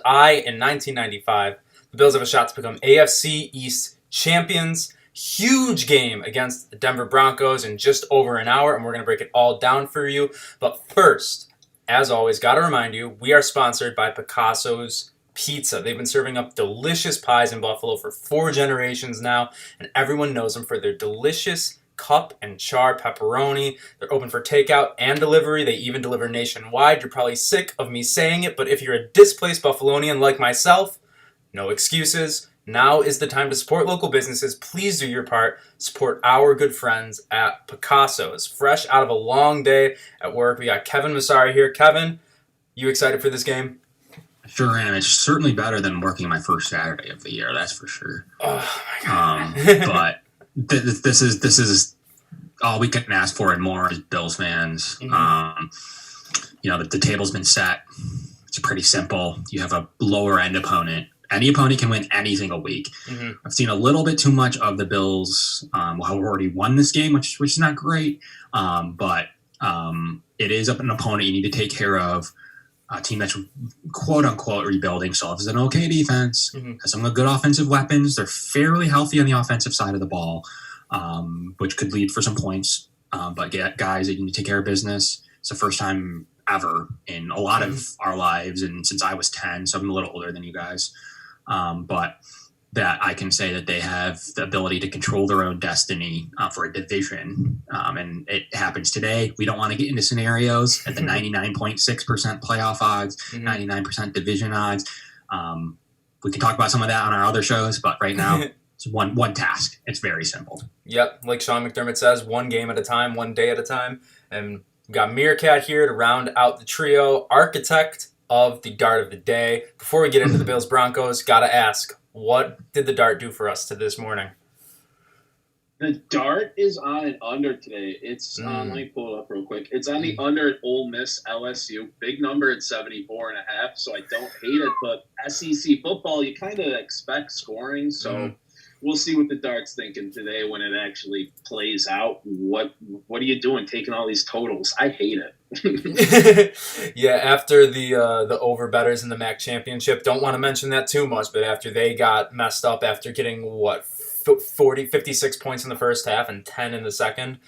eye in 1995. The Bills have a shot to become AFC East champions. Huge game against the Denver Broncos in just over an hour, and we're going to break it all down for you. But first, as always, got to remind you, we are sponsored by Picasso's Pizza. They've been serving up delicious pies in Buffalo for 4 generations now, and everyone knows them for their delicious cup and char pepperoni. They're open for takeout and delivery. They even deliver nationwide. You're probably sick of me saying it, but if you're a displaced Buffalonian like myself, no excuses. Now is the time to support local businesses. Please do your part. Support our good friends at Picasso's. Fresh out of a long day at work, we got Kevin Massari here. Kevin, you excited for this game? Sure am. It's certainly better than working my first Saturday of the year, that's for sure. Oh my God. But this is all we can ask for and more as Bills fans. Mm-hmm. The table's been set. It's pretty simple. You have a lower end opponent. Any opponent can win any single week. Mm-hmm. I've seen a little bit too much of the Bills who already won this game, which is not great. But it is an opponent you need to take care of. A team that's quote-unquote rebuilding, so it's an okay defense, has some good offensive weapons. They're fairly healthy on the offensive side of the ball, which could lead for some points. But guys that you need to take care of business. It's the first time ever in a lot of our lives, and since I was 10, so I'm a little older than you guys. But that I can say that they have the ability to control their own destiny for a division. And it happens today. We don't want to get into scenarios at the 99.6% playoff odds, 99% division odds. We can talk about some of that on our other shows, but right now it's one task. It's very simple. Yep. Like Sean McDermott says, one game at a time, one day at a time. And we've got Meerkat here to round out the trio, architect of the dart of the day. Before we get into the Bills Broncos, got to ask, what did the dart do for us to this morning? The dart is on an under today. It's on, let me pull it up real quick. It's on the under at Ole Miss LSU. Big number at 74.5, so I don't hate it. But SEC football, you kind of expect scoring, so we'll see what the dart's thinking today when it actually plays out. What are you doing taking all these totals? I hate it. Yeah, after the over bettors in the MAC championship, don't want to mention that too much, but after they got messed up after getting 56 points in the first half and 10 in the second,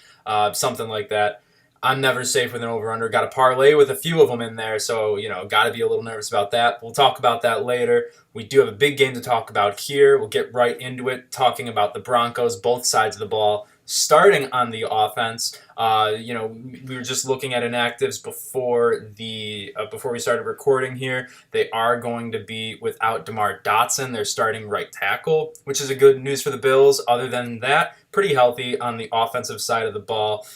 something like that. I'm never safe with an over-under. Got to parlay with a few of them in there, so, got to be a little nervous about that. We'll talk about that later. We do have a big game to talk about here. We'll get right into it, talking about the Broncos, both sides of the ball. Starting on the offense, we were just looking at inactives before we started recording here. They are going to be without DeMar Dotson, their starting right tackle, which is a good news for the Bills. Other than that, pretty healthy on the offensive side of the ball.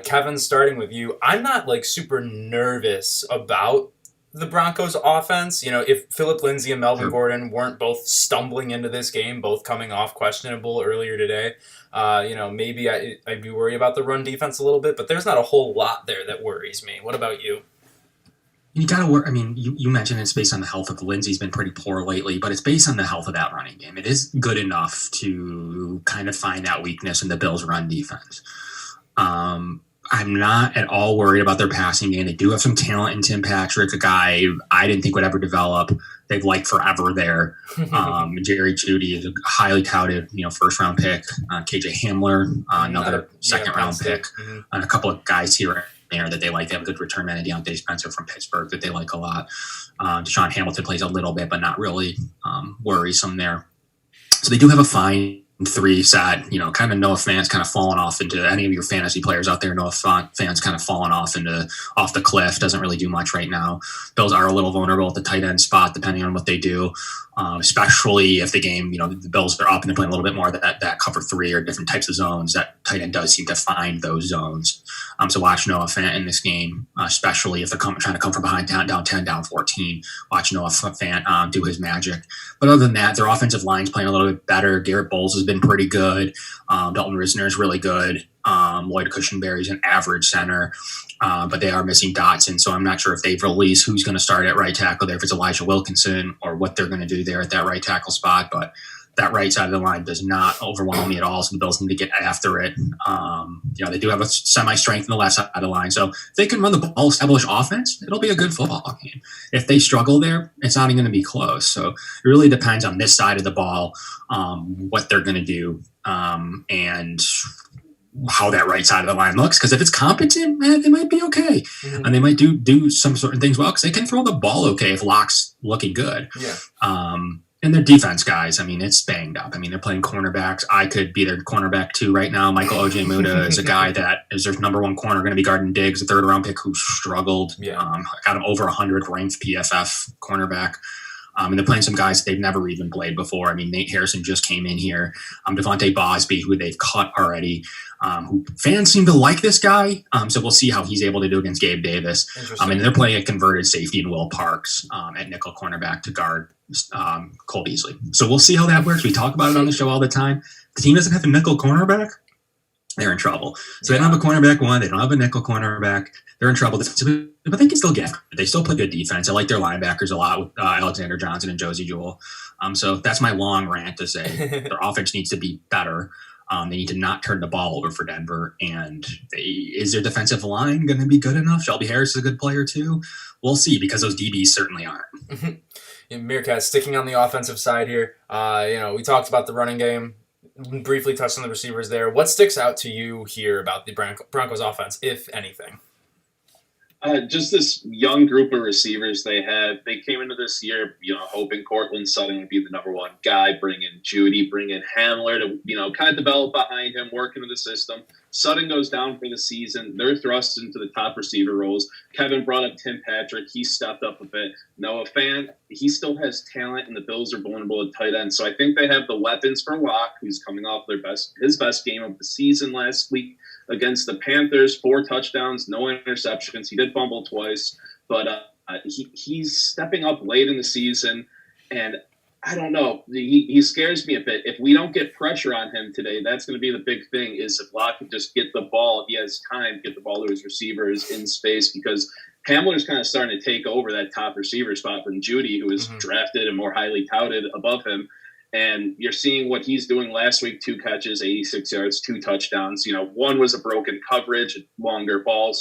Kevin, starting with you, I'm not super nervous about the Broncos offense. If Phillip Lindsay and Melvin Gordon weren't both stumbling into this game, both coming off questionable earlier today, maybe I'd be worried about the run defense a little bit, but there's not a whole lot there that worries me. What about you? You got to work. I mean, you mentioned it's based on the health of Lindsay's been pretty poor lately, but it's based on the health of that running game. It is good enough to kind of find that weakness in the Bills' run defense. I'm not at all worried about their passing game. They do have some talent in Tim Patrick, a guy I didn't think would ever develop. They've liked forever there. Jerry Jeudy is a highly touted, first-round pick. KJ Hamler, another second-round pick. And a couple of guys here and there that they like. They have a good return man, Deontay Spencer from Pittsburgh that they like a lot. Deshaun Hamilton plays a little bit, but not really worrisome there. So they do have a fine 3 set, kind of Noah Fant's kind of fallen off into any of your fantasy players out there. Noah Fant's kind of fallen off the cliff, doesn't really do much right now. Bills are a little vulnerable at the tight end spot, depending on what they do, especially if the game, the Bills are up and they're playing a little bit more that cover 3 or different types of zones. That tight end does seem to find those zones. So watch Noah Fant in this game, especially if they're trying to come from behind, down 10, down 14. Watch Noah Fant do his magic. But other than that, their offensive line's playing a little bit better. Garrett Bowles has been pretty good. Dalton Risner is really good. Lloyd Cushenberry's an average center, but they are missing Dotson, so I'm not sure if they've released who's going to start at right tackle there, if it's Elijah Wilkinson or what they're going to do there at that right tackle spot. But that right side of the line does not overwhelm me at all. So the Bills need to get after it. They do have a semi-strength in the left side of the line. So if they can run the ball, establish offense, it'll be a good football game. If they struggle there, it's not even going to be close. So it really depends on this side of the ball, what they're going to do, and how that right side of the line looks. Because if it's competent, they might be okay. Mm-hmm. And they might do some sort of things well, because they can throw the ball okay if Locke's looking good. Yeah. And their defense guys, it's banged up. They're playing cornerbacks. I could be their cornerback too right now. Michael Ojemudia is a guy that is their number one corner, going to be guarding Diggs, a third-round pick who struggled. Yeah. Got him over 100 ranked PFF cornerback. And they're playing some guys they've never even played before. Nate Harrison just came in here. Devontae Bosby, who they've cut already. Who fans seem to like this guy. So we'll see how he's able to do against Gabe Davis. And they're playing a converted safety in Will Parks at nickel cornerback to guard Cole Beasley. So we'll see how that works. We talk about it on the show all the time. The team doesn't have a nickel cornerback. They're in trouble. So they don't have a cornerback one. They don't have a nickel cornerback. They're in trouble defensively, but they can still get. They still play good defense. I like their linebackers a lot with Alexander Johnson and Josie Jewell. So that's my long rant to say their offense needs to be better. They need to not turn the ball over for Denver. And is their defensive line going to be good enough? Shelby Harris is a good player too. We'll see, because those DBs certainly aren't. Meerkat, sticking on the offensive side here. We talked about the running game. Briefly touched on the receivers there. What sticks out to you here about the Broncos offense, if anything? Just this young group of receivers they have. They came into this year, hoping Cortland Sutton would be the number one guy, bring in Judy, bring in Hamler to, kind of develop behind him, work into the system. Sutton goes down for the season. They're thrust into the top receiver roles. Kevin brought up Tim Patrick. He stepped up a bit. Noah Fant, he still has talent, and the Bills are vulnerable at tight end. So I think they have the weapons for Locke, who's coming off his best game of the season last week against the Panthers. 4 touchdowns, no interceptions. He did fumble twice, but he's stepping up late in the season, and I don't know. He scares me a bit. If we don't get pressure on him today, that's going to be the big thing, is if Locke can just get the ball, he has time to get the ball to his receivers in space, because Hamler's kind of starting to take over that top receiver spot from Judy, who is drafted and more highly touted above him. And you're seeing what he's doing last week: 2 catches, 86 yards, 2 touchdowns. One was a broken coverage, longer ball.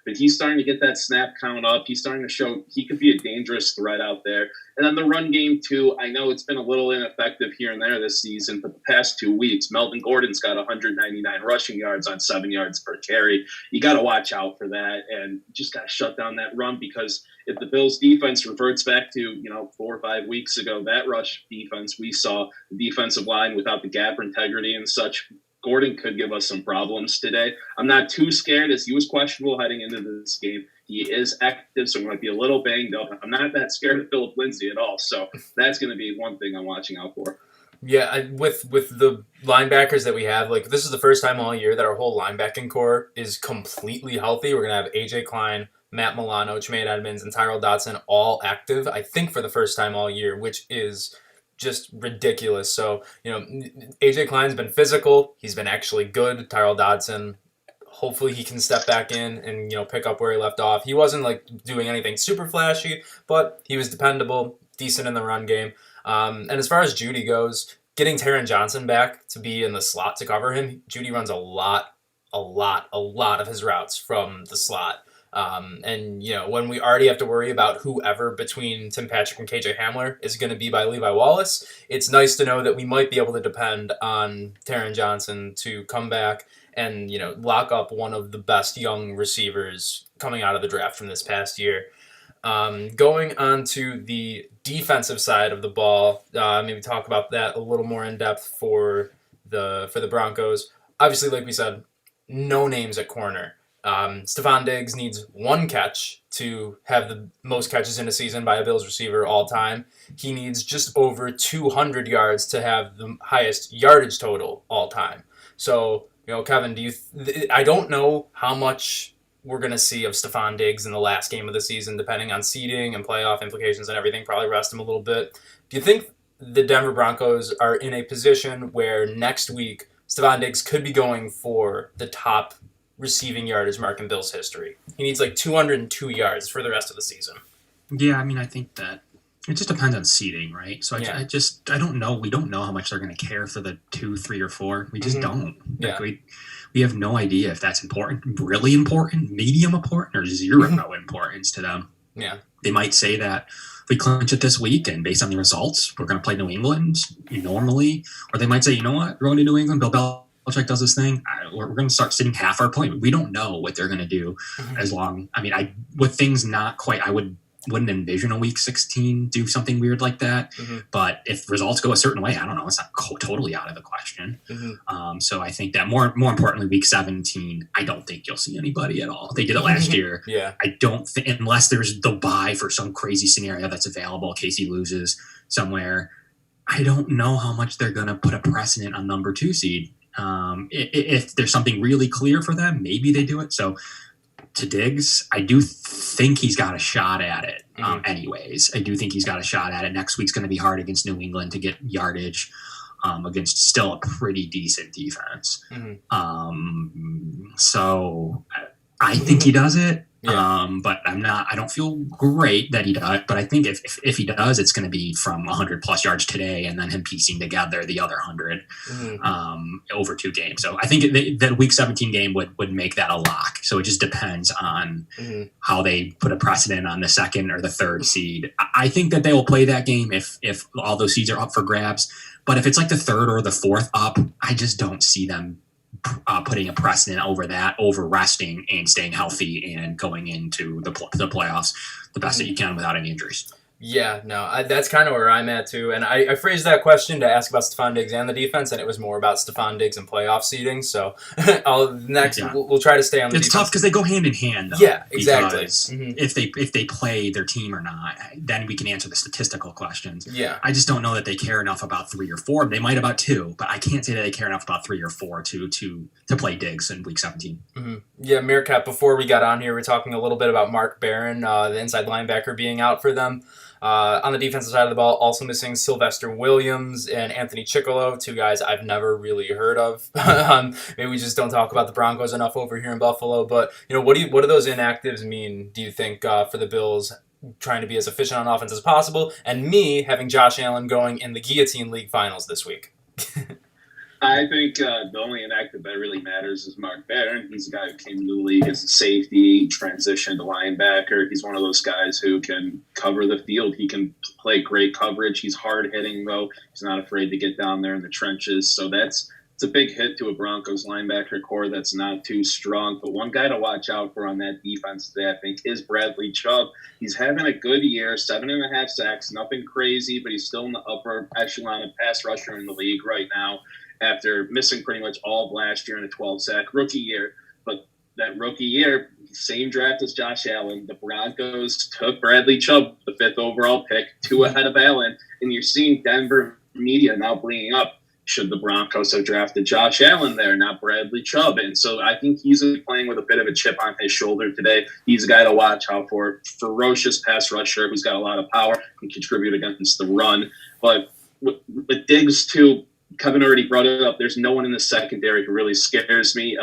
But he's starting to get that snap count up. He's starting to show he could be a dangerous threat out there. And then the run game, too. I know it's been a little ineffective here and there this season, but the past 2 weeks, Melvin Gordon's got 199 rushing yards on 7 yards per carry. You got to watch out for that, and just got to shut down that run, because if the Bills' defense reverts back to, 4 or 5 weeks ago, that rush defense we saw, the defensive line without the gap integrity and such, Gordon could give us some problems today. I'm not too scared, as he was questionable heading into this game. He is active, so he might be a little banged up. I'm not that scared of Philip Lindsay at all, so that's going to be one thing I'm watching out for. Yeah, with the linebackers that we have, this is the first time all year that our whole linebacking core is completely healthy. We're going to have A.J. Klein, Matt Milano, Tremaine Edmonds, and Tyrell Dodson all active, I think, for the first time all year, which is just ridiculous. So, A.J. Klein's been physical. He's been actually good. Tyrell Dodson, hopefully he can step back in and, pick up where he left off. He wasn't, doing anything super flashy, but he was dependable, decent in the run game. And as far as Judy goes, getting Taron Johnson back to be in the slot to cover him, Judy runs a lot of his routes from the slot. And when we already have to worry about whoever between Tim Patrick and KJ Hamler is going to be by Levi Wallace, it's nice to know that we might be able to depend on Taron Johnson to come back and, lock up one of the best young receivers coming out of the draft from this past year. Going on to the defensive side of the ball, maybe talk about that a little more in depth for the Broncos. Obviously, like we said, no names at corner. Stephon Diggs needs 1 catch to have the most catches in a season by a Bills receiver all time. He needs just over 200 yards to have the highest yardage total all time. So, Kevin, I don't know how much we're going to see of Stephon Diggs in the last game of the season, depending on seeding and playoff implications and everything. Probably rest him a little bit. Do you think the Denver Broncos are in a position where next week Stephon Diggs could be going for the top receiving yardage mark in Bills history? He needs 202 yards for the rest of the season. Yeah, I think that It just depends on seeding, right? So Yeah. I don't know. We don't know how much they're going to care for the 2, 3, or 4. We just don't. Yeah. We have no idea if that's important, really important, medium important, or zero importance to them. Yeah. They might say that we clinch it this week, and based on the results, we're going to play New England normally. Or they might say, you know what, we're going to New England. Bill Belichick does this thing. We're going to start sitting half our play. We don't know what they're going to do as long. I mean, with things not quite, I wouldn't envision a week 16 do something weird like that. But if results go a certain way, I don't know. It's not totally out of the question. So I think that more importantly, week 17, I don't think you'll see anybody at all. They did it last year. Yeah. I don't think, unless there's the bye for some crazy scenario that's available, Casey loses somewhere. I don't know how much they're going to put a precedent on number 2 seed. If there's something really clear for them, maybe they do it. So to Diggs, I do think he's got a shot at it. Anyways, I do think he's got a shot at it. Next week's going to be hard against New England to get yardage against still a pretty decent defense. So I think he does it. But I don't feel great that he does. But I think if he does, it's going to be from 100 plus yards today, and then him piecing together the other 100 over 2 games. So I think that week 17 game would make that a lock. So it just depends on how they put a precedent on the 2nd or the 3rd seed. I think that they will play that game if all those seeds are up for grabs. But if it's like the 3rd or the 4th up, I just don't see them putting a precedent over resting and staying healthy and going into the playoffs the best that you can without any injuries. Yeah, no, that's kind of where I'm at too. And I phrased that question to ask about Stephon Diggs and the defense, and it was more about Stephon Diggs and playoff seeding. So we'll try to stay on the defense. It's tough because they go hand in hand, though. Yeah, exactly. If they play their team or not, then we can answer the statistical questions. Yeah. I just don't know that they care enough about 3 or 4. They might about 2, but I can't say that they care enough about 3 or 4 to play Diggs in week 17. Yeah, Meerkat, before we got on here, we were talking a little bit about Mark Barron, the inside linebacker, being out for them. On the defensive side of the ball, also missing Sylvester Williams and Anthony Chickolo, 2 guys I've never really heard of. Maybe we just don't talk about the Broncos enough over here in Buffalo. But what do those inactives mean? Do you think for the Bills trying to be as efficient on offense as possible, and me having Josh Allen going in the Guillotine League Finals this week? I think the only inactive that really matters is Mark Barron. He's a guy who came into the league as a safety, transitioned to linebacker. He's one of those guys who can cover the field. He can play great coverage. He's hard-hitting, though. He's not afraid to get down there in the trenches. So it's a big hit to a Broncos linebacker core that's not too strong. But one guy to watch out for on that defense today, I think, is Bradley Chubb. He's having a good year, 7.5 sacks, nothing crazy, but he's still in the upper echelon of pass rusher in the league right now, after missing pretty much all of last year in a 12-sack rookie year. But that rookie year, same draft as Josh Allen, the Broncos took Bradley Chubb, the 5th overall pick, 2 ahead of Allen, and you're seeing Denver media now bringing up, should the Broncos have drafted Josh Allen there, not Bradley Chubb? And so I think he's playing with a bit of a chip on his shoulder today. He's a guy to watch out for, ferocious pass rusher who's got a lot of power, can contribute against the run. But with Diggs, too, Kevin already brought it up. There's no one in the secondary who really scares me.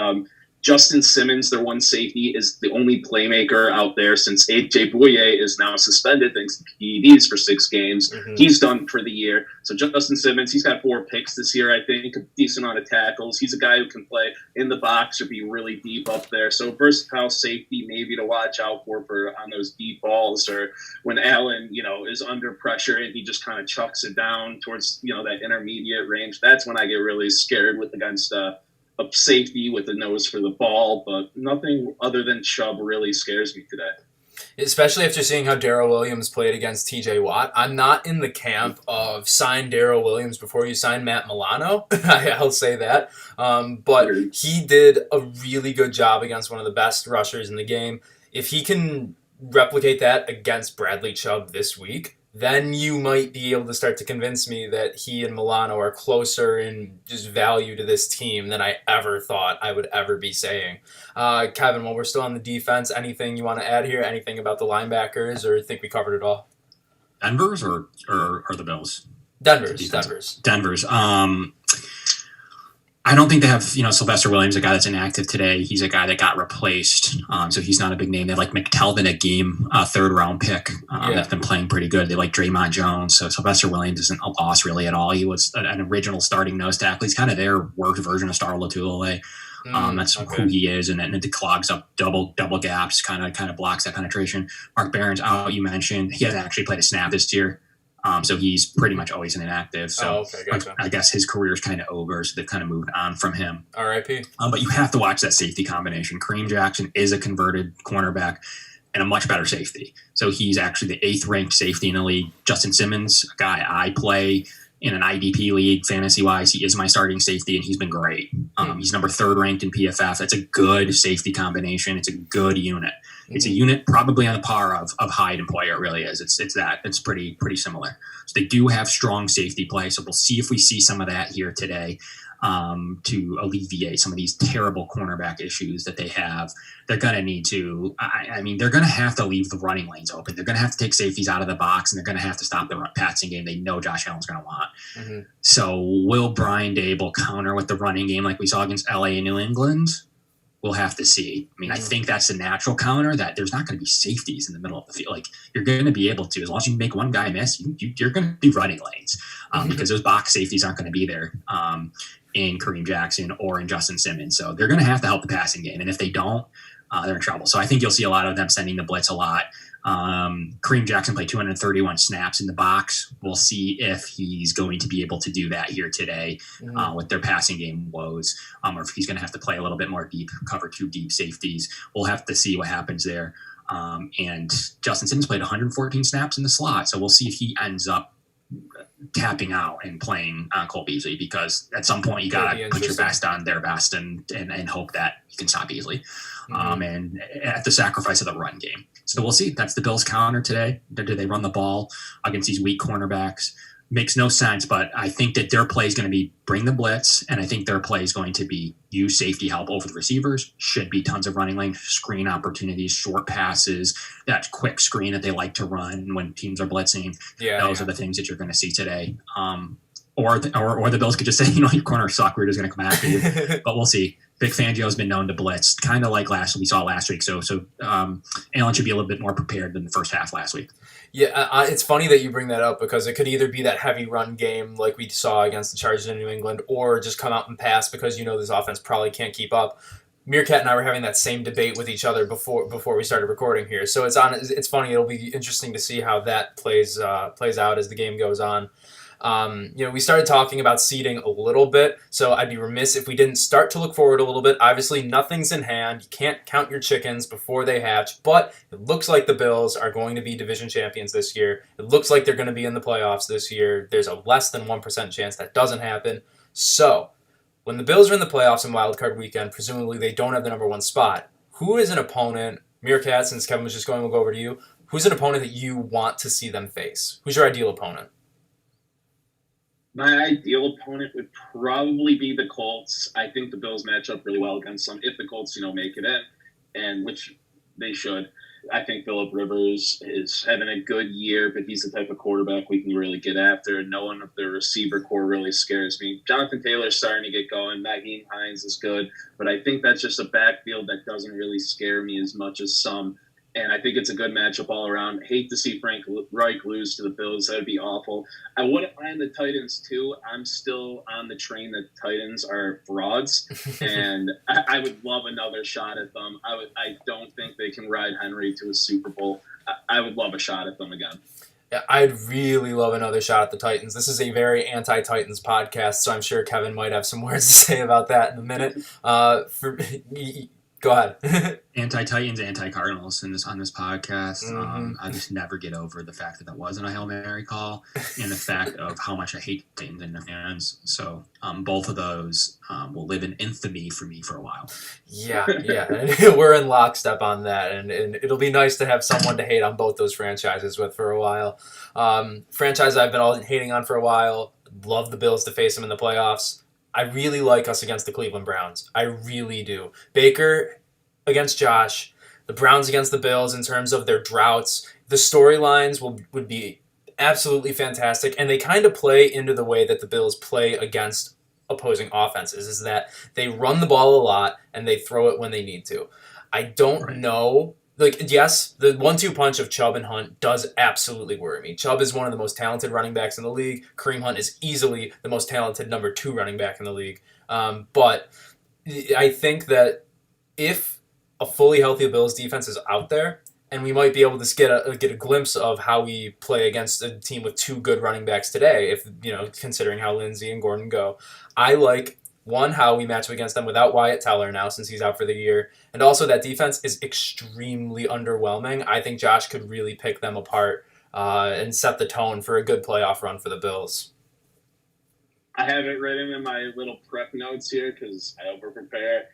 Justin Simmons, their one safety, is the only playmaker out there since A.J. Bouye is now suspended thanks to PEDs for 6 games. He's done for the year. So Justin Simmons, he's got 4 picks this year, I think, a decent amount of tackles. He's a guy who can play in the box or be really deep up there. So versatile safety maybe to watch out for on those deep balls, or when Allen, is under pressure and he just kind of chucks it down towards, that intermediate range. That's when I get really scared against a safety with a nose for the ball, but nothing other than Chubb really scares me today. Especially after seeing how Darrell Williams played against TJ Watt. I'm not in the camp of sign Darrell Williams before you sign Matt Milano. I'll say that. But he did a really good job against one of the best rushers in the game. If he can replicate that against Bradley Chubb this week, then you might be able to start to convince me that he and Milano are closer in just value to this team than I ever thought I would ever be saying. Kevin, while we're still on the defense, anything you want to add here? Anything about the linebackers, or think we covered it all? Denver's or the Bills? Denver's. I I don't think they have, Sylvester Williams, a guy that's inactive today. He's a guy that got replaced. So he's not a big name. They like McTelvin, a game, third round pick. That's been playing pretty good. They like Draymond Jones. So Sylvester Williams isn't a loss really at all. He was an original starting nose tackle. He's kind of their worked version of Star Lotulelei. That's who he is, and it clogs up double gaps, kind of blocks that penetration. Mark Barron's out. You mentioned he hasn't actually played a snap this year, so he's pretty much always an inactive. So gotcha. I guess his career is kind of over, so they've kind of moved on from him. R.I.P. But you have to watch that safety combination. Kareem Jackson is a converted cornerback and a much better safety. So he's actually the 8th ranked safety in the league. Justin Simmons, a guy I play in an IDP league, fantasy-wise, he is my starting safety, and he's been great. He's number 3rd ranked in PFF. That's a good safety combination. It's a good unit. It's a unit probably on the par of Hyde and Poyer. It really is. It's pretty similar. So they do have strong safety play. So we'll see if we see some of that here today to alleviate some of these terrible cornerback issues that they have. They're going to need to, they're going to have to leave the running lanes open. They're going to have to take safeties out of the box, and they're going to have to stop the passing game they know Josh Allen's going to want. So will Brian Dable counter with the running game like we saw against LA and New England? We'll have to see. I think that's a natural counter, that there's not going to be safeties in the middle of the field. Like, you're going to be able to, as long as you make one guy miss, you're going to be running lanes because those box safeties aren't going to be there in Kareem Jackson or in Justin Simmons. So they're going to have to help the passing game. And if they don't, they're in trouble. So I think you'll see a lot of them sending the blitz a lot. Kareem Jackson played 231 snaps in the box. We'll see if he's going to be able to do that here today with their passing game woes, or if he's going to have to play a little bit more deep, cover 2 deep safeties. We'll have to see what happens there. And Justin Simmons played 114 snaps in the slot. So we'll see if he ends up tapping out and playing Cole Beasley, because at some point you got to put your best on their best and hope that you can stop Beasley. And at the sacrifice of the run game. So we'll see. That's the Bills' counter today. Do they run the ball against these weak cornerbacks? Makes no sense, but I think that their play is going to be bring the blitz, and I think their play is going to be use safety help over the receivers. Should be tons of running lane, screen opportunities, short passes, that quick screen that they like to run when teams are blitzing. Those are the things that you're going to see today. Or the Bills could just say, your corner suck, we're just going to come after you. But we'll see. Vic Fangio's been known to blitz, kind of like we saw last week. So Allen should be a little bit more prepared than the first half last week. Yeah, it's funny that you bring that up, because it could either be that heavy run game like we saw against the Chargers in New England, or just come out and pass because this offense probably can't keep up. Meerkat and I were having that same debate with each other before we started recording here. So it's funny. It'll be interesting to see how that plays out as the game goes on. We started talking about seeding a little bit, so I'd be remiss if we didn't start to look forward a little bit. Obviously, nothing's in hand. You can't count your chickens before they hatch, but it looks like the Bills are going to be division champions this year. It looks like they're going to be in the playoffs this year. There's a less than 1% chance that doesn't happen. So, when the Bills are in the playoffs in Wild Card Weekend, presumably they don't have the number 1 spot. Who is an opponent, Meerkat, since Kevin was just going, we'll go over to you. Who's an opponent that you want to see them face? Who's your ideal opponent? My ideal opponent would probably be the Colts. I think the Bills match up really well against them if the Colts, make it in, and which they should. I think Phillip Rivers is having a good year, but he's the type of quarterback we can really get after. No one of the receiver core really scares me. Jonathan Taylor's starting to get going. Naheem Hines is good, but I think that's just a backfield that doesn't really scare me as much as some. And I think it's a good matchup all around. Hate to see Frank Reich lose to the Bills. That would be awful. I wouldn't mind the Titans, too. I'm still on the train that Titans are frauds. And I would love another shot at them. I don't think they can ride Henry to a Super Bowl. I would love a shot at them again. Yeah, I'd really love another shot at the Titans. This is a very anti-Titans podcast, so I'm sure Kevin might have some words to say about that in a minute. Go ahead. Anti-Titans, anti-Cardinals on this podcast. I just never get over the fact that wasn't a Hail Mary call, and the fact of how much I hate Titans and their fans. So both of those will live in infamy for me for a while. Yeah. We're in lockstep on that, and it'll be nice to have someone to hate on both those franchises with for a while. Franchise I've been all hating on for a while. Love the Bills to face them in the playoffs. I really like us against the Cleveland Browns. I really do. Baker against Josh, the Browns against the Bills in terms of their droughts. The storylines would be absolutely fantastic, and they kind of play into the way that the Bills play against opposing offenses is that they run the ball a lot and they throw it when they need to. I don't know. Like, yes, the 1-2 punch of Chubb and Hunt does absolutely worry me. Chubb is one of the most talented running backs in the league. Kareem Hunt is easily the most talented number 2 running back in the league. But I think that if a fully healthy Bills defense is out there, and we might be able to get a glimpse of how we play against a team with 2 good running backs today, if considering how Lindsey and Gordon go. I like, one, how we match up against them without Wyatt Teller now since he's out for the year, and also that defense is extremely underwhelming. I think Josh could really pick them apart and set the tone for a good playoff run for the Bills. I have it written in my little prep notes here because I over-prepare.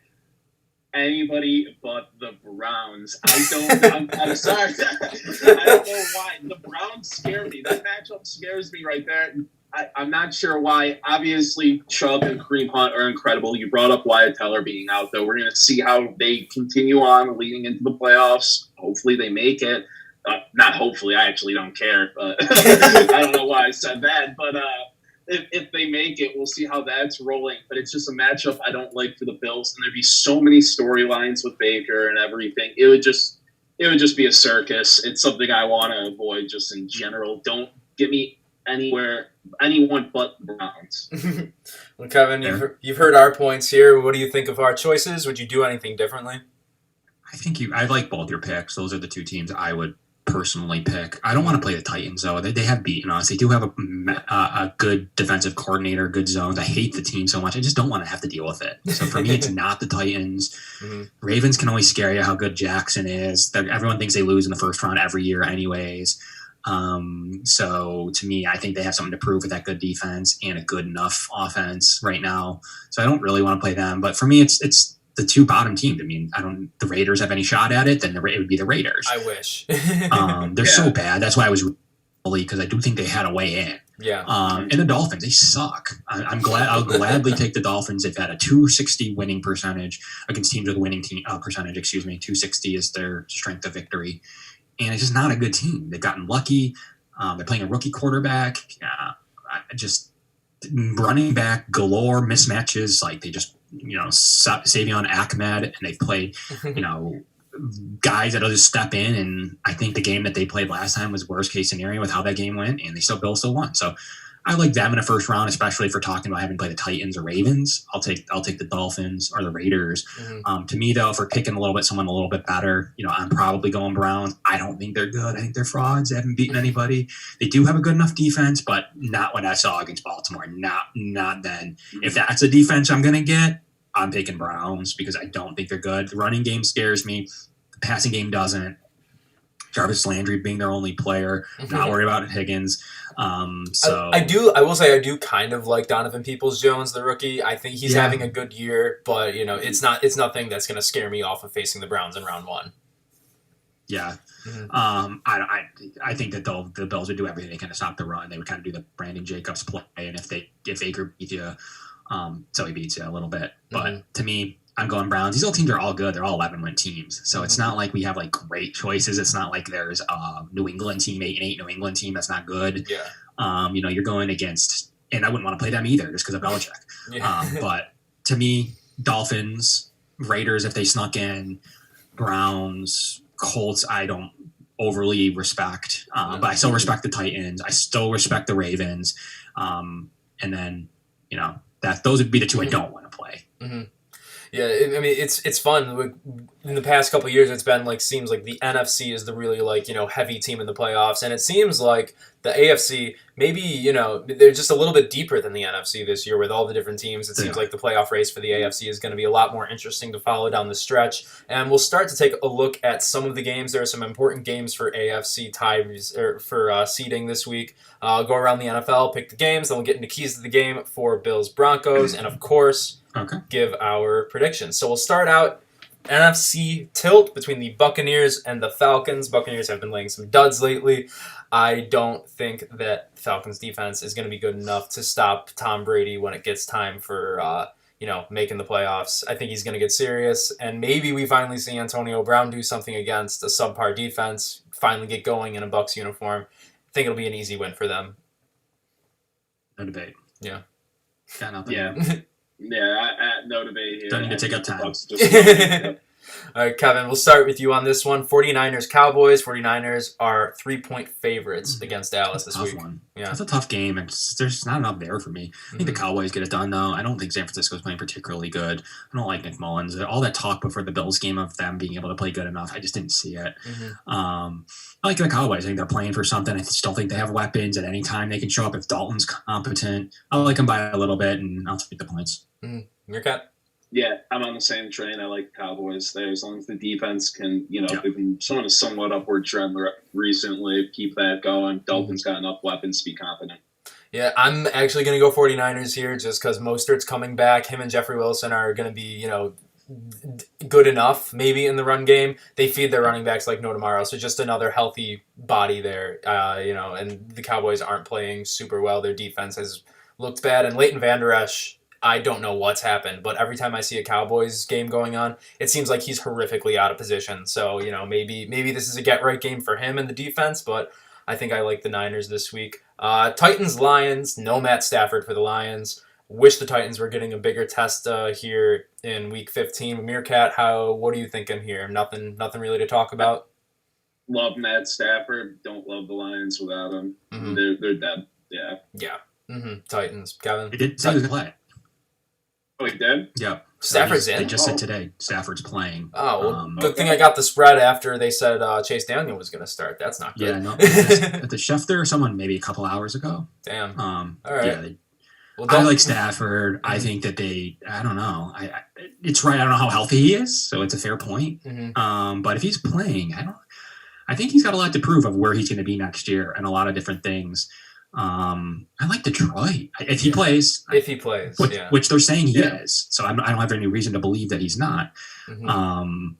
Anybody but the Browns. I'm sorry. I don't know why. The Browns scare me. That matchup scares me right there. I'm not sure why. Obviously, Chubb and Kareem Hunt are incredible. You brought up Wyatt Teller being out, though. We're going to see how they continue on leading into the playoffs. Hopefully they make it. Not hopefully. I actually don't care. But I don't know why I said that. But if they make it, we'll see how that's rolling. But it's just a matchup I don't like for the Bills. And there'd be so many storylines with Baker and everything. It would just be a circus. It's something I want to avoid just in general. Don't get me anyone but the Browns. Well, Kevin, you've heard our points here. What do you think of our choices? Would you do anything differently? I like both your picks. Those are the 2 teams I would personally pick. I don't want to play the Titans, though. They have beaten us. They do have a good defensive coordinator, good zones. I hate the team so much. I just don't want to have to deal with it. So for me, it's not the Titans. Mm-hmm. Ravens can always scare you how good Jackson is. Everyone thinks they lose in the first round every year anyways. So to me, I think they have something to prove with that good defense and a good enough offense right now. So I don't really want to play them. But for me, it's the 2 bottom teams. I mean, the Raiders have any shot at it, then it would be the Raiders. I wish. They're so bad. That's why I was really, because I do think they had a way in. Yeah. And the Dolphins, they suck. I'll gladly take the Dolphins. They've had a 260 winning percentage against teams with winning percentage. 260 is their strength of victory. And it's just not a good team. They've gotten lucky. They're playing a rookie quarterback. Just running back galore mismatches. Like they just, Savion Ahmed, and they've played, guys that'll just step in. And I think the game that they played last time was worst case scenario with how that game went, and Bills still won. So I like them in the first round, especially if we're talking about having to play the Titans or Ravens. I'll take the Dolphins or the Raiders. Mm-hmm. To me, though, if we're picking someone a little bit better, I'm probably going Browns. I don't think they're good. I think they're frauds. They haven't beaten anybody. They do have a good enough defense, but not what I saw against Baltimore. Not then. Mm-hmm. If that's a defense I'm going to get, I'm taking Browns because I don't think they're good. The running game scares me. The passing game doesn't. Jarvis Landry being their only player, not worried about Higgins. I will say I do kind of like Donovan Peoples-Jones, the rookie. I think he's having a good year, but it's nothing that's going to scare me off of facing the Browns in round 1. Yeah. Mm-hmm. I think that the Bills would do everything they can to stop the run. They would kind of do the Brandon Jacobs play, and if Baker beats you, so he beats you a little bit. But to me, I'm going Browns. These teams are all good. They're all 11-win teams. So it's not like we have great choices. It's not like there's a New England team, 8-8 New England team that's not good. Yeah. You're going against, and I wouldn't want to play them either just because of Belichick. Yeah. But to me, Dolphins, Raiders, if they snuck in, Browns, Colts, I don't overly respect. But I still respect the Titans. I still respect the Ravens. And then, those would be the 2 I don't want to play. Mm-hmm. Yeah, it's fun. In the past couple of years, it's been seems like the NFC is the really heavy team in the playoffs, and it seems like the AFC maybe they're just a little bit deeper than the NFC this year with all the different teams. It seems like the playoff race for the AFC is going to be a lot more interesting to follow down the stretch, and we'll start to take a look at some of the games. There are some important games for AFC ties or for seeding this week. I'll go around the NFL, pick the games, then we'll get into keys to the game for Bills Broncos, and of course. Okay. Give our predictions. So we'll start out NFC tilt between the Buccaneers and the Falcons. Buccaneers have been laying some duds lately. I don't think that Falcons defense is going to be good enough to stop Tom Brady when it gets time for making the playoffs. I think he's going to get serious, and maybe we finally see Antonio Brown do something against a subpar defense, finally get going in a Bucs uniform. I think it'll be an easy win for them. No debate. Yeah. Got nothing. Yeah, no debate here. Don't need to take up time. All right, Kevin, we'll start with you on this one. 49ers, Cowboys. 49ers are 3-point favorites against Dallas this week. One. Yeah. That's a tough game. There's not enough there for me. I think the Cowboys get it done, though. I don't think San Francisco's playing particularly good. I don't like Nick Mullins. All that talk before the Bills game of them being able to play good enough, I just didn't see it. I like the Cowboys. I think they're playing for something. I still think they have weapons. At any time they can show up if Dalton's competent. I'll like them by a little bit, and I'll take the points. Your cat? Yeah, I'm on the same train. I like the Cowboys there as long as the defense can, they've been showing a somewhat upward trend recently. Keep that going. Dalton's got enough weapons to be competent. Yeah, I'm actually going to go 49ers here just because Mostert's coming back. Him and Jeffrey Wilson are going to be, good enough maybe in the run game. They feed their running backs like no tomorrow. So just another healthy body there, and the Cowboys aren't playing super well. Their defense has looked bad. And Leighton Vander Esch, I don't know what's happened, but every time I see a Cowboys game going on, it seems like he's horrifically out of position. So, maybe this is a get-right game for him and the defense, but I think I like the Niners this week. Titans, Lions, no Matt Stafford for the Lions. Wish the Titans were getting a bigger test here in Week 15. Meerkat, what are you thinking here? Nothing really to talk about? Love Matt Stafford. Don't love the Lions without him. They're dead. Yeah. Yeah. Titans. Kevin? He did say he was play. Oh, he did? Yeah. Stafford's in? They just said today Stafford's playing. Oh, well, good thing I got the spread after they said Chase Daniel was going to start. That's not good. Yeah, no. The Schefter or someone maybe a couple hours ago. Damn. All right. Yeah, I like Stafford. I think that I don't know. It's right. I don't know how healthy he is, so it's a fair point. But if he's playing, I think he's got a lot to prove of where he's going to be next year and a lot of different things. I like Detroit if he plays. If he plays, which they're saying he is. So I don't have any reason to believe that he's not. I'm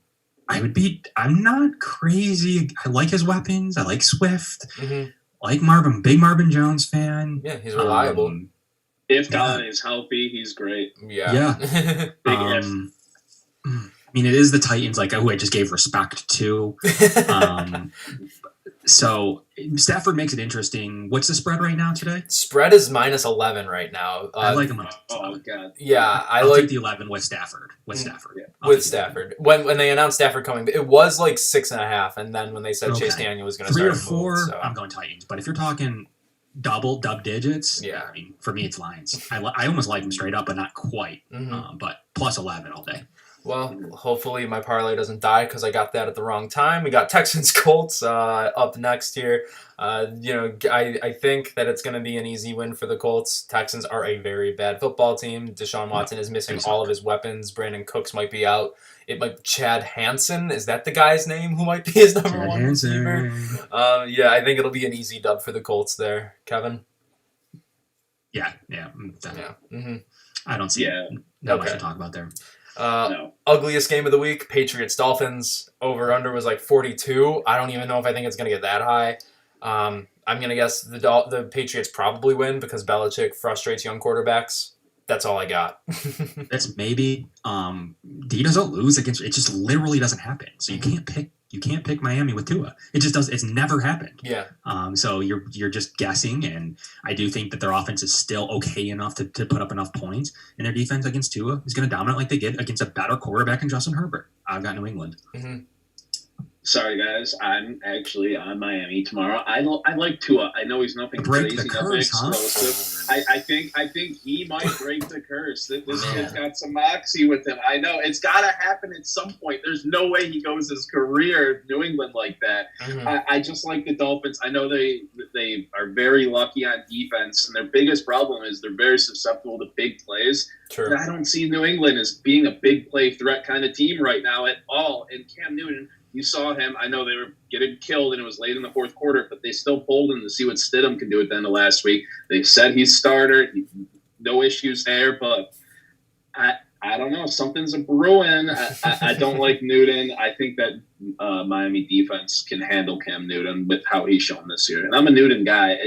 not crazy. I like his weapons. I like Swift. Like Big Marvin Jones fan. Yeah, he's reliable. If Galladay's healthy, he's great. Yeah. Big if. I mean, it is the Titans, who I just gave respect to. So Stafford makes it interesting. What's the spread right now today? Spread is -11 right now. I like him. Oh God. Yeah, I'll take the 11 with Stafford. With Stafford. When they announced Stafford coming, it was 6.5, and then when they said Chase Daniel was going to start 3 or 4, I'm going Titans. But if you're talking dub digits, I mean, for me it's Lions. I almost like them straight up, but not quite. But plus 11 all day. Well, hopefully my parlay doesn't die because I got that at the wrong time. We got Texans Colts up next here. I think that it's going to be an easy win for the Colts. Texans are a very bad football team. Deshaun Watson is missing all of his weapons. Brandon Cooks might be out. It might be Chad Hansen. Is that the guy's name who might be his number one receiver? I think it'll be an easy dub for the Colts there. Kevin? Yeah. I don't see much to talk about there. No. Ugliest game of the week, Patriots-Dolphins. Over-under was 42. I don't even know if I think it's going to get that high. I'm going to guess the Patriots probably win because Belichick frustrates young quarterbacks. That's all I got. That's maybe. D doesn't lose against. It just literally doesn't happen. So you can't pick. You can't pick Miami with Tua. It just does. It's never happened. Yeah. So you're just guessing, and I do think that their offense is still okay enough to put up enough points, and their defense against Tua is going to dominate like they did against a better quarterback in Justin Herbert. I've got New England. Sorry, guys. I'm actually on Miami tomorrow. I like Tua. I know he's nothing break crazy, the curse, explosive. I think he might break the curse. This kid's got some moxie with him. I know it's got to happen at some point. There's no way he goes his career in New England like that. I just like the Dolphins. I know they are very lucky on defense, and their biggest problem is they're very susceptible to big plays. True. I don't see New England as being a big play threat kind of team right now at all. And Cam Newton. You saw him. I know they were getting killed, and it was late in the fourth quarter, but they still pulled him to see what Stidham can do at the end of last week. They said he's starter. No issues there, but I don't know. Something's a brewing. I don't like Newton. I think that Miami defense can handle Cam Newton with how he's shown this year. And I'm a Newton guy.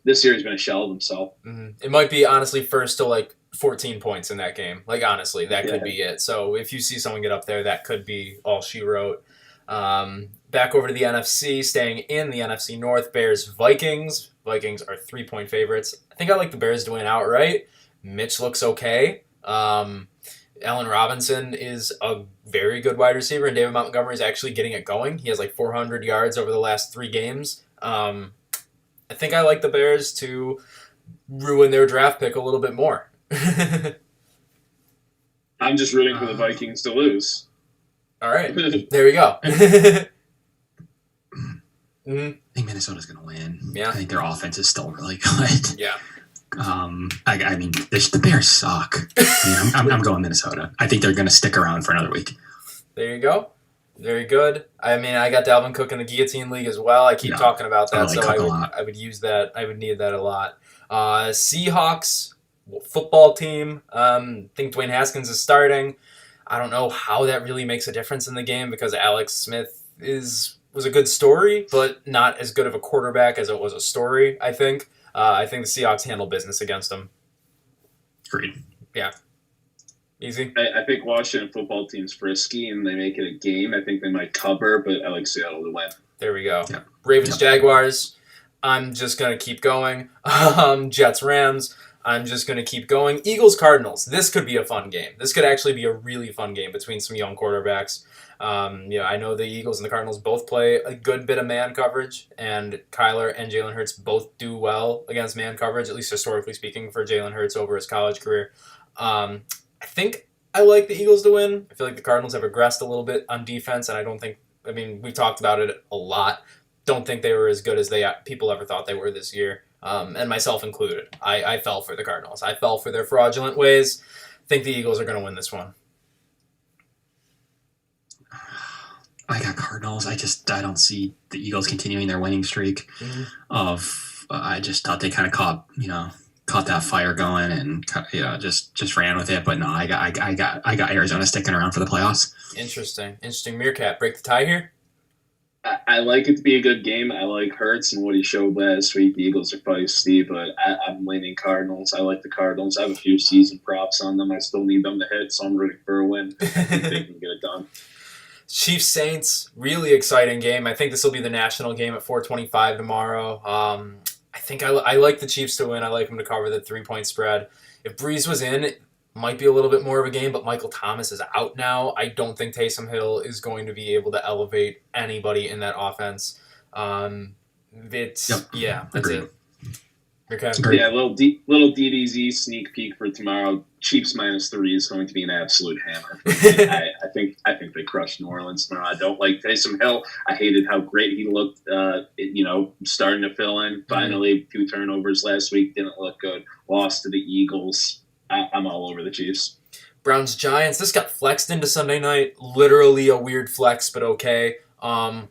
This year he's been a shell of himself. It might be, honestly, first to 14 points in that game. Honestly, that could be it. So if you see someone get up there, that could be all she wrote. Back over to the NFC, staying in the NFC North, Bears, Vikings. Vikings are 3-point favorites. I think I like the Bears to win outright. Mitch looks okay. Allen Robinson is a very good wide receiver, and David Montgomery is actually getting it going. He has like 400 yards over the last 3 games. I think I like the Bears to ruin their draft pick a little bit more. I'm just rooting for the Vikings to lose. All right. There we go. I think Minnesota's going to win. Yeah. I think their offense is still really good. Yeah. I mean, the Bears suck. I mean, I'm going Minnesota. I think they're going to stick around for another week. There you go. Very good. I mean, I got Dalvin Cook in the Guillotine League as well. I keep talking about that, so I would use that. I would need that a lot. Seahawks football team. I think Dwayne Haskins is starting. I don't know how that really makes a difference in the game because Alex Smith was a good story, but not as good of a quarterback as it was a story, I think. I think the Seahawks handle business against them. Agreed. Yeah. Easy. I think Washington football team's frisky and they make it a game. I think they might cover, but I like Seattle to win. There we go. Yep. Ravens, Jaguars. I'm just going to keep going. Jets, Rams. I'm just going to keep going. Eagles, Cardinals. This could be a fun game. This could actually be a really fun game between some young quarterbacks. I know the Eagles and the Cardinals both play a good bit of man coverage, and Kyler and Jalen Hurts both do well against man coverage, at least historically speaking, for Jalen Hurts over his college career. I think I like the Eagles to win. I feel like the Cardinals have regressed a little bit on defense, and we've talked about it a lot. Don't think they were as good as people ever thought they were this year, and myself included. I fell for the Cardinals. I fell for their fraudulent ways. I think the Eagles are going to win this one. I got Cardinals. I don't see the Eagles continuing their winning streak. I just thought they kind of caught that fire going and just ran with it. But no, I got Arizona sticking around for the playoffs. Interesting. Meerkat, break the tie here. I like it to be a good game. I like Hurts and what he showed last week. The Eagles are feisty, but I'm leaning Cardinals. I like the Cardinals. I have a few season props on them. I still need them to hit, so I'm rooting for a win. I think they can get it done. Chiefs Saints, really exciting game. I think this will be the national game at 4:25 tomorrow. I think I like the Chiefs to win. I like them to cover the 3-point spread. If Breeze was in, it might be a little bit more of a game, but Michael Thomas is out now. I don't think Taysom Hill is going to be able to elevate anybody in that offense. That's it. Okay. Yeah, little DDZ sneak peek for tomorrow. Chiefs -3 is going to be an absolute hammer. I think they crushed New Orleans tomorrow. I don't like Taysom Hill. I hated how great he looked. Starting to fill in. Finally, 2 turnovers last week. Didn't look good. Lost to the Eagles. I'm all over the Chiefs. Browns Giants. This got flexed into Sunday night. Literally a weird flex, but okay. I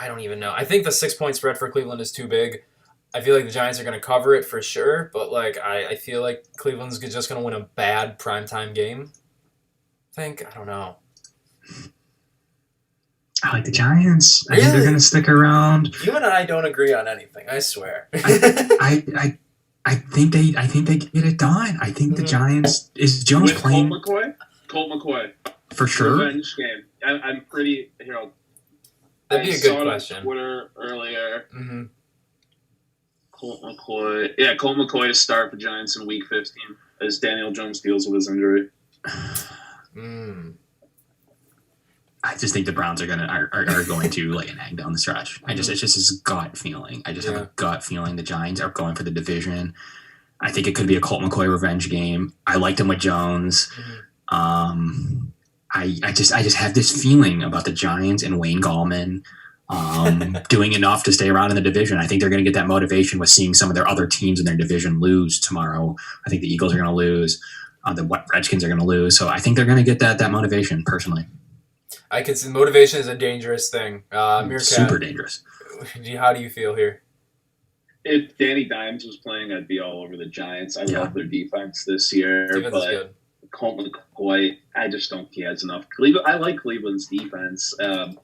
don't even know. I think the 6-point spread for Cleveland is too big. I feel like the Giants are going to cover it for sure, but I feel like Cleveland's just going to win a bad primetime game. I don't know. I like the Giants. Really? I think they're going to stick around. You and I don't agree on anything. I swear. I think they get it done. I think the Giants is Jones With playing Colt McCoy for sure. Revenge game. I'm pretty. That'd be a good question. On Twitter earlier. Mm-hmm. Colt McCoy. Yeah, Colt McCoy to start for Giants in Week 15 as Daniel Jones deals with his injury. I just think the Browns are going to lay an egg down the stretch. It's just this gut feeling. I just have a gut feeling the Giants are going for the division. I think it could be a Colt McCoy revenge game. I liked him with Jones. I just have this feeling about the Giants and Wayne Gallman doing enough to stay around in the division. I think they're going to get that motivation with seeing some of their other teams in their division lose tomorrow. I think the Eagles are going to lose. The Redskins are going to lose. So I think they're going to get that motivation personally. I could see motivation is a dangerous thing. Meerkat, super dangerous. How do you feel here? If Danny Dimes was playing, I'd be all over the Giants. I love their defense this year. Defense is good. Colt McCoy, I just don't think he has enough. I like Cleveland's defense. The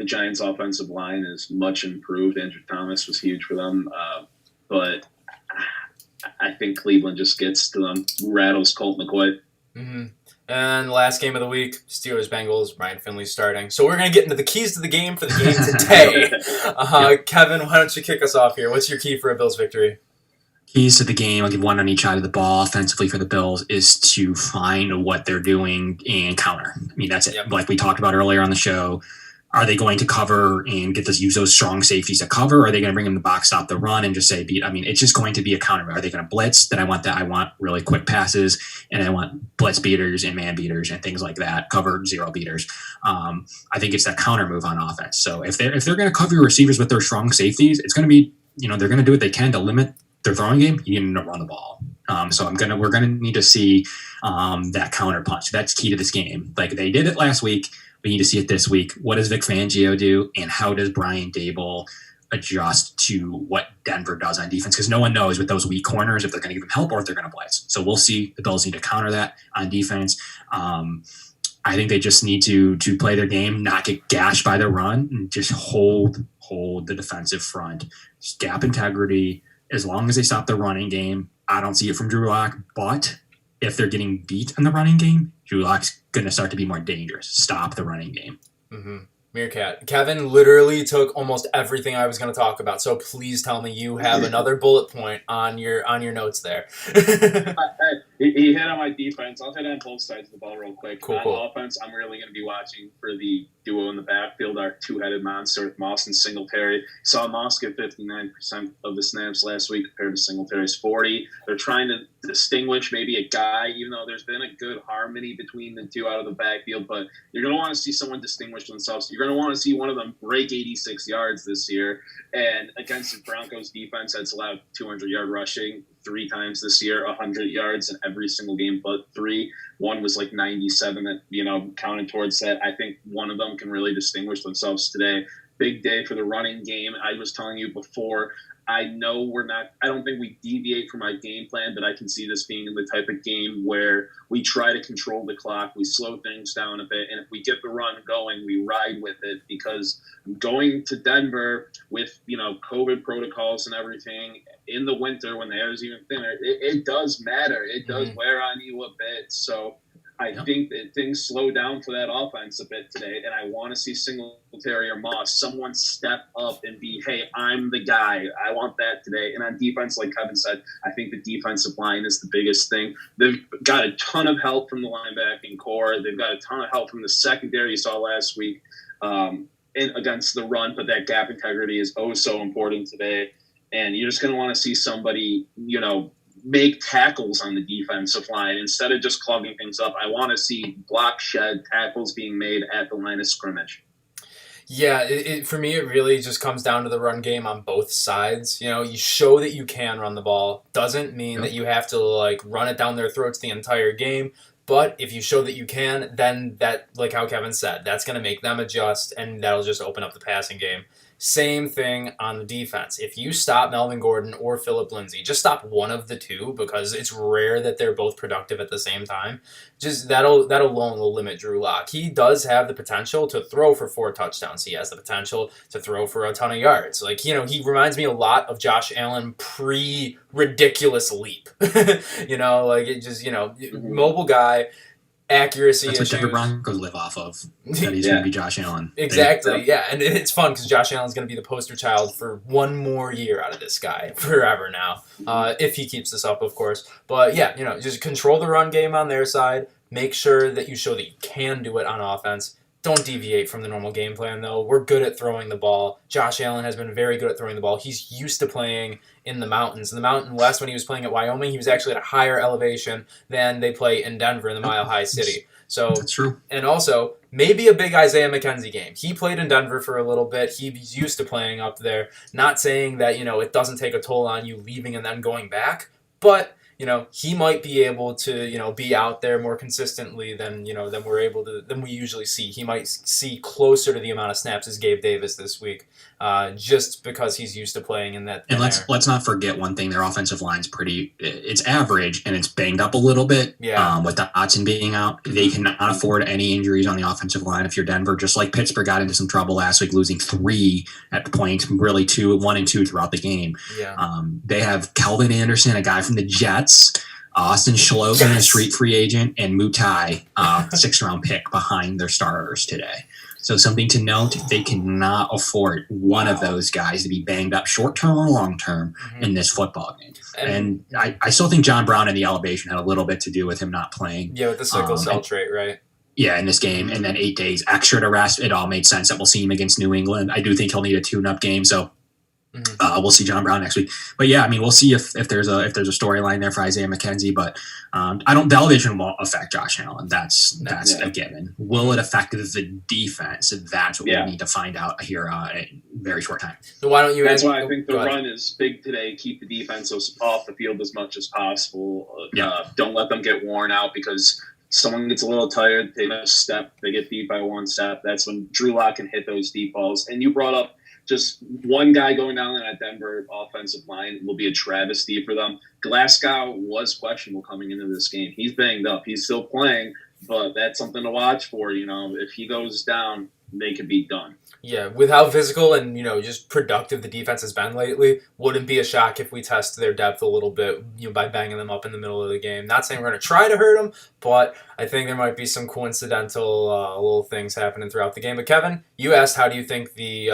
Giants' offensive line is much improved. Andrew Thomas was huge for them. But I think Cleveland just gets to them, rattles Colt McCoy. Mm-hmm. And last game of the week, Steelers-Bengals, Ryan Finley starting. So we're going to get into the keys to the game for the game today. Kevin, why don't you kick us off here? What's your key for a Bills victory? Keys to the game, I'll give one on each side of the ball offensively for the Bills, is to find what they're doing and counter. I mean, that's it. Yep. Like we talked about earlier on the show, are they going to cover and use those strong safeties to cover? Or are they going to bring them in the box, stop the run, and just say beat? I mean, it's just going to be a counter. Are they going to blitz? Then I want really quick passes, and I want blitz beaters and man beaters and things like that. Cover zero beaters. I think it's that counter move on offense. So if they're going to cover your receivers with their strong safeties, it's going to be, they're going to do what they can to limit their throwing game. You need to run the ball. So we're gonna need to see that counter punch. That's key to this game. Like they did it last week. We need to see it this week. What does Vic Fangio do, and how does Brian Daboll adjust to what Denver does on defense? Because no one knows with those weak corners if they're going to give them help or if they're going to blitz. So we'll see. The Bills need to counter that on defense. I think they just need to play their game, not get gashed by the run, and just hold the defensive front. Just gap integrity. As long as they stop the running game, I don't see it from Drew Lock. But if they're getting beat in the running game, Drew Lock's going to start to be more dangerous. Stop the running game. Mm-hmm. Meerkat. Kevin literally took almost everything I was going to talk about, so please tell me you have another bullet point on your notes there. He hit on my defense. I'll hit on both sides of the ball real quick. Cool. Offense, I'm really going to be watching for the duo in the backfield, our two-headed monster with Moss and Singletary. Saw Moss get 59% of the snaps last week compared to Singletary's 40. They're trying to distinguish maybe a guy, even though there's been a good harmony between the two out of the backfield, but you're going to want to see someone distinguish themselves. You're going to want to see one of them break 86 yards this year, and against the Broncos defense that's allowed 200-yard rushing 3 times this year, 100 yards in every single game but 3. One was like 97 that, counted towards that. I think one of them can really distinguish themselves today. Big day for the running game. I was telling you before, I don't think we deviate from our game plan, but I can see this being the type of game where we try to control the clock, we slow things down a bit, and if we get the run going, we ride with it, because going to Denver with, COVID protocols and everything in the winter when the air is even thinner, it does matter. It does wear on you a bit. So I think that things slow down for that offense a bit today, and I want to see Singletary or Moss, someone step up and be, hey, I'm the guy. I want that today. And on defense, like Kevin said, I think the defensive line is the biggest thing. They've got a ton of help from the linebacking core. They've got a ton of help from the secondary you saw last week against the run, but that gap integrity is so important today. And you're just going to want to see somebody, make tackles on the defensive line instead of just clogging things up. I want to see block shed tackles being made at the line of scrimmage. Yeah, for me, it really just comes down to the run game on both sides. You show that you can run the ball. Doesn't mean that you have to run it down their throats the entire game. But if you show that you can, then that, like how Kevin said, that's going to make them adjust, and that'll just open up the passing game. Same thing on the defense. If you stop Melvin Gordon or Phillip Lindsay, just stop one of the two, because it's rare that they're both productive at the same time. Just that alone will limit Drew Lock. He does have the potential to throw for 4 touchdowns. He has the potential to throw for a ton of yards. He reminds me a lot of Josh Allen pre-ridiculous leap. Mobile guy. Accuracy That's issues. what Denver Broncos live off of. That he's going to be Josh Allen. Exactly, yeah. And it's fun because Josh Allen's going to be the poster child for one more year out of this guy forever now, if he keeps this up, of course. But yeah, just control the run game on their side. Make sure that you show that you can do it on offense. Don't deviate from the normal game plan, though. We're good at throwing the ball. Josh Allen has been very good at throwing the ball. He's used to playing in the mountains. In the Mountain West, when he was playing at Wyoming, he was actually at a higher elevation than they play in Denver in the Mile High City. So that's true. And also, maybe a big Isaiah McKenzie game. He played in Denver for a little bit. He's used to playing up there. Not saying that, it doesn't take a toll on you leaving and then going back, but he might be able to, be out there more consistently than we usually see. He might see closer to the amount of snaps as Gabe Davis this week, just because he's used to playing in that. And let's not forget one thing: their offensive line's it's average and it's banged up a little bit. Yeah. With the Dotson being out, they cannot afford any injuries on the offensive line. If you're Denver, just like Pittsburgh got into some trouble last week, losing 3 at the point, really 1 and 2 throughout the game. Yeah. They have Kelvin Anderson, a guy from the Jets. Austin Schloten, a street free agent, and Mutai, 6th-round pick behind their starters today. So something to note, they cannot afford one of those guys to be banged up short-term or long-term in this football game. And I still think John Brown in the elevation had a little bit to do with him not playing. Yeah, with the sickle cell trait, right? Yeah, in this game. And then 8 days extra to rest. It all made sense that we'll see him against New England. I do think he'll need a tune-up game, so we'll see John Brown next week. But yeah, I mean, we'll see if there's a storyline there for Isaiah McKenzie. But the elevation won't affect Josh Allen. That's a given. Will it affect the defense? That's what we need to find out here in a very short time. So why don't you? That's why I think the run is big today. Keep the defense off the field as much as possible. Don't let them get worn out because someone gets a little tired. They miss a step. They get beat by one step. That's when Drew Lock can hit those deep balls. And you brought up. Just one guy going down in that Denver offensive line will be a travesty for them. Glasgow was questionable coming into this game. He's banged up. He's still playing, but that's something to watch for. If he goes down, they could be done. Yeah, with how physical and just productive the defense has been lately, wouldn't be a shock if we test their depth a little bit by banging them up in the middle of the game. Not saying we're going to try to hurt them, but I think there might be some coincidental little things happening throughout the game. But Kevin, you asked how do you think the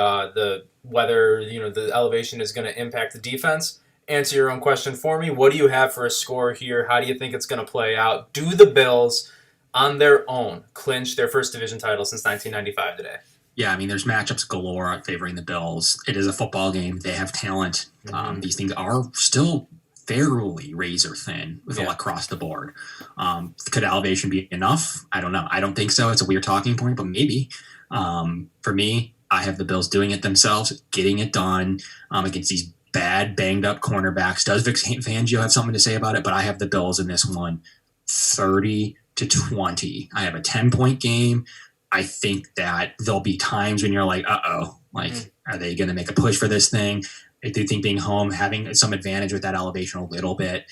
whether the elevation is going to impact the defense. Answer your own question for me. What do you have for a score here? How do you think it's going to play out? Do the Bills on their own clinch their first division title since 1995 today? Yeah, I mean, there's matchups galore favoring the Bills. It is a football game. They have talent. These things are still fairly razor thin across the board. Could elevation be enough? I don't know. I don't think so. It's a weird talking point, but maybe. For me, I have the Bills doing it themselves, getting it done against these bad, banged-up cornerbacks. Does Vic Fangio have something to say about it? But I have the Bills in this one 30-20. I have a 10-point game. I think that there'll be times when you're like, are they going to make a push for this thing? I do think being home, having some advantage with that elevation a little bit.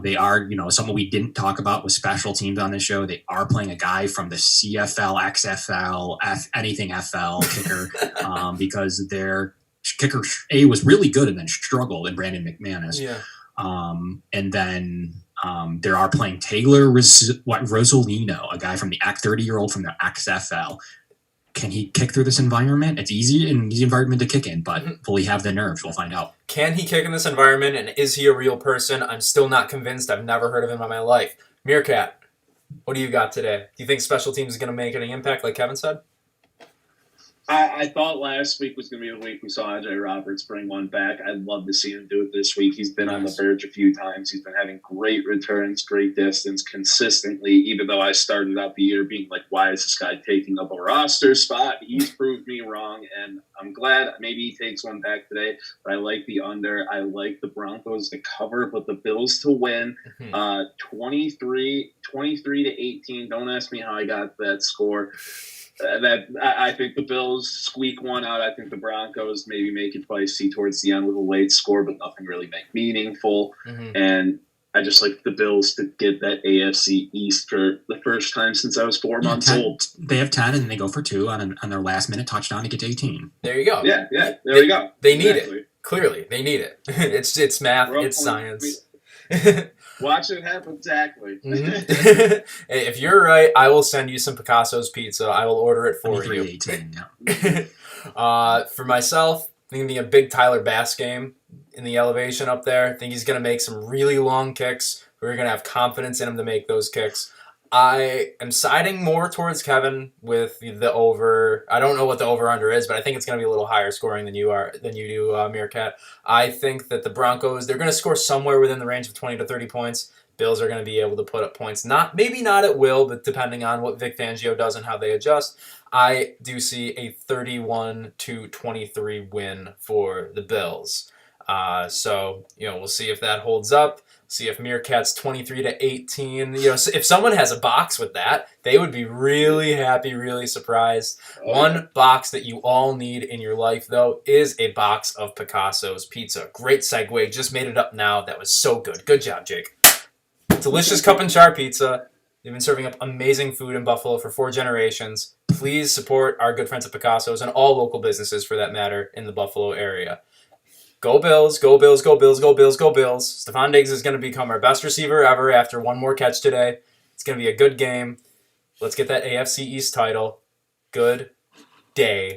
They are, something we didn't talk about with special teams on this show. They are playing a guy from the CFL, XFL, anything FL kicker because their kicker A was really good and then struggled in Brandon McManus. Yeah. And then they are playing Taylor Rosolino, a guy from the 30-year-old from the XFL. Can he kick through this environment? It's easy environment to kick in, but will he have the nerves? We'll find out. Can he kick in this environment, and is he a real person? I'm still not convinced. I've never heard of him in my life. Meerkat, what do you got today? Do you think special teams is going to make any impact, like Kevin said? I thought last week was going to be the week we saw Ajay Roberts bring one back. I'd love to see him do it this week. He's been on the verge a few times. He's been having great returns, great distance consistently, even though I started out the year being like, why is this guy taking up a roster spot? He's proved me wrong, and I'm glad maybe he takes one back today. But I like the under. I like the Broncos to cover, but the Bills to win 23-18. Don't ask me how I got that score. I think the Bills squeak one out. I think the Broncos maybe make it feisty towards the end with a late score, but nothing really meaningful. And I just like the Bills to get that AFC East for the first time since I was 4 months old. They have 10, and they go for 2 on their last-minute touchdown to get to 18. There you go. Yeah, there we go. They need it. Clearly, they need it. It's math. It's science. Watch it happen, exactly. Hey, if you're right, I will send you some Picasso's pizza. I will order it for you. 18, yeah. For myself, I think it'll be a big Tyler Bass game in the elevation up there. I think he's going to make some really long kicks. We're going to have confidence in him to make those kicks. I am siding more towards Kevin with the over. I don't know what the over-under is, but I think it's going to be a little higher scoring than you do, Meerkat. I think that the Broncos, they're going to score somewhere within the range of 20 to 30 points. Bills are going to be able to put up points. Maybe not at will, but depending on what Vic Fangio does and how they adjust. I do see a 31-23 win for the Bills. So we'll see if that holds up. See if Meerkat's 23-18. If someone has a box with that, they would be really happy, really surprised. One box that you all need in your life, though, is a box of Picasso's pizza. Great segue. Just made it up now. That was so good. Good job, Jake. Delicious cup and char pizza. They've been serving up amazing food in Buffalo for 4 generations. Please support our good friends at Picasso's and all local businesses, for that matter, in the Buffalo area. Go Bills, go Bills, go Bills, go Bills, go Bills. Stephon Diggs is going to become our best receiver ever after one more catch today. It's going to be a good game. Let's get that AFC East title. Good day.